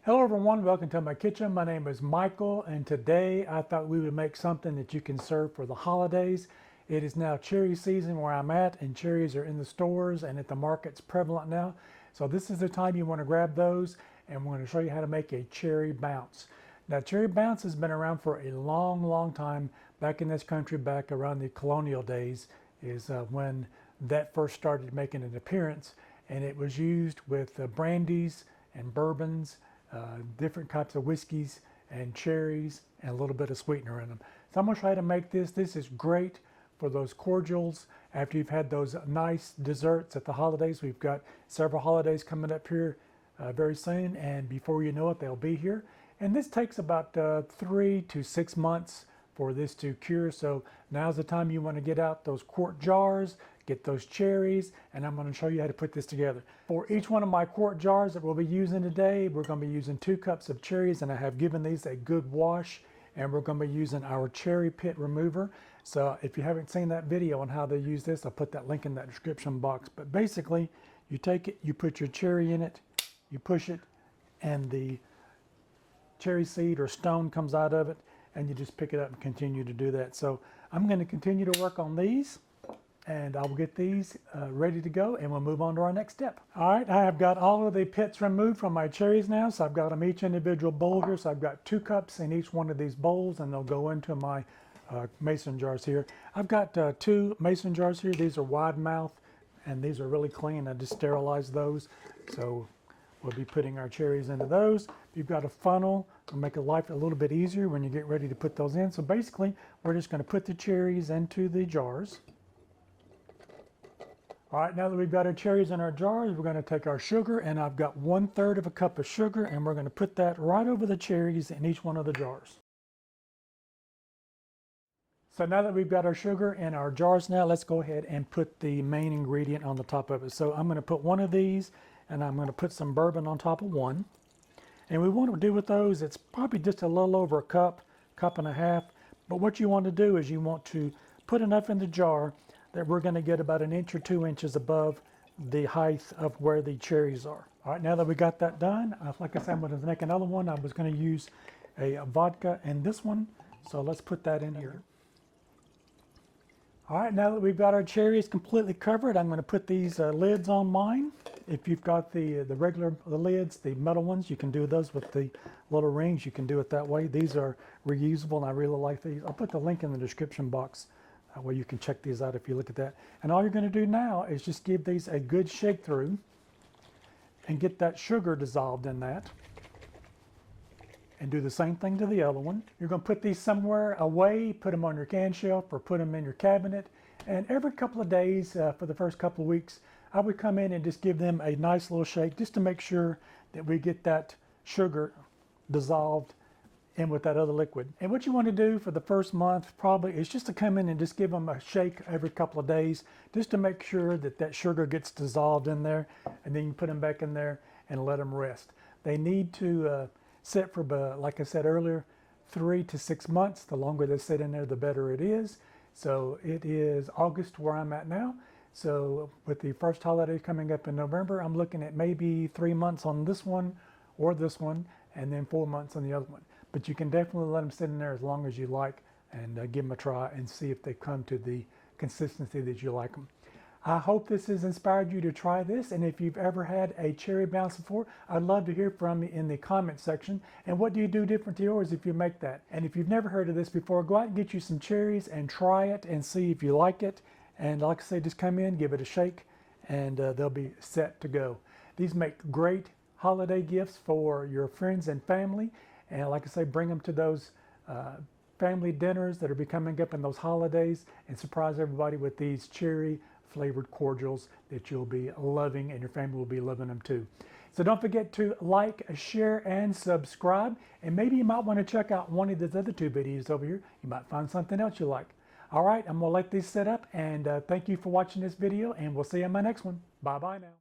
Hello everyone, welcome to my kitchen. My name is Michael and today I thought we would make something that you can serve for the holidays. It is now cherry season where I'm at, and cherries are in the stores and at the markets prevalent now. So this is the time you want to grab those, and we're going to show you how to make a cherry bounce. Now cherry bounce has been around for a long time back in this country, back around the colonial days is when that first started making an appearance, and it was used with brandies and bourbons, different types of whiskeys and cherries and a little bit of sweetener in them. So I'm going to try to make this. This is great for those cordials after you've had those nice desserts at the holidays. We've got several holidays coming up here very soon, and before you know it, they'll be here. And this takes about 3 to 6 months for this to cure. So now's the time you want to get out those quart jars, get those cherries, and I'm going to show you how to put this together. For each one of my quart jars that we'll be using today, we're going to be using 2 cups of cherries, and I have given these a good wash, and we're going to be using our cherry pit remover. So if you haven't seen that video on how to use this, I'll put that link in that description box. But basically, you take it, you put your cherry in it, you push it, and the cherry seed or stone comes out of it, and you just pick it up and continue to do that. So I'm going to continue to work on these, and I will get these ready to go, and we'll move on to our next step. All right, I have got all of the pits removed from my cherries now, so I've got them each individual bowl here. So I've got 2 cups in each one of these bowls, and they'll go into my mason jars here. I've got 2 mason jars here. These are wide mouth, and these are really clean. I just sterilized those. So we'll be putting our cherries into those. You've got a funnel to make life a little bit easier when you get ready to put those in. So basically, we're just going to put the cherries into the jars. All right, now that we've got our cherries in our jars, we're going to take our sugar, and I've got 1/3 of a cup of sugar, and we're going to put that right over the cherries in each one of the jars. So now that we've got our sugar in our jars now, let's go ahead and put the main ingredient on the top of it. So I'm going to put one of these, and I'm going to put some bourbon on top of one. And we want to do with those, it's probably just a little over a cup, cup and a half. But what you want to do is you want to put enough in the jar that we're going to get about 1 inch or 2 inches above the height of where the cherries are. All right, now that we got that done, like I said, I'm going to make another one. I was going to use a vodka in this one, so let's put that in here. All right, now that we've got our cherries completely covered, I'm going to put these lids on mine. If you've got the regular lids, the metal ones, you can do those with the little rings. You can do it that way. These are reusable, and I really like these. I'll put the link in the description box where you can check these out if you look at that. And all you're going to do now is just give these a good shake through and get that sugar dissolved in that. And do the same thing to the other one. You're going to put these somewhere away, put them on your can shelf or put them in your cabinet. And every couple of days for the first couple of weeks, I would come in and just give them a nice little shake just to make sure that we get that sugar dissolved in with that other liquid. And what you want to do for the first month probably is just to come in and just give them a shake every couple of days just to make sure that that sugar gets dissolved in there, and then you put them back in there and let them rest. They need to sit for, like I said earlier, 3 to 6 months. The longer they sit in there, the better it is. So it is August where I'm at now. So with the first holiday coming up in November, I'm looking at maybe 3 months on this one or this one, and then 4 months on the other one. But you can definitely let them sit in there as long as you like, and give them a try and see if they come to the consistency that you like them. I hope this has inspired you to try this, and if you've ever had a cherry bounce before, I'd love to hear from you in the comment section. And what do you do different to yours if you make that? And if you've never heard of this before, go out and get you some cherries and try it and see if you like it. And like I say, just come in, give it a shake, and they'll be set to go. These make great holiday gifts for your friends and family. And like I say, bring them to those family dinners that are coming up in those holidays, and surprise everybody with these cherry flavored cordials that you'll be loving, and your family will be loving them too. So don't forget to like, share, and subscribe. And maybe you might want to check out one of these other 2 videos over here. You might find something else you like. All right, I'm going to let these set up, and thank you for watching this video, and we'll see you in my next one. Bye-bye now.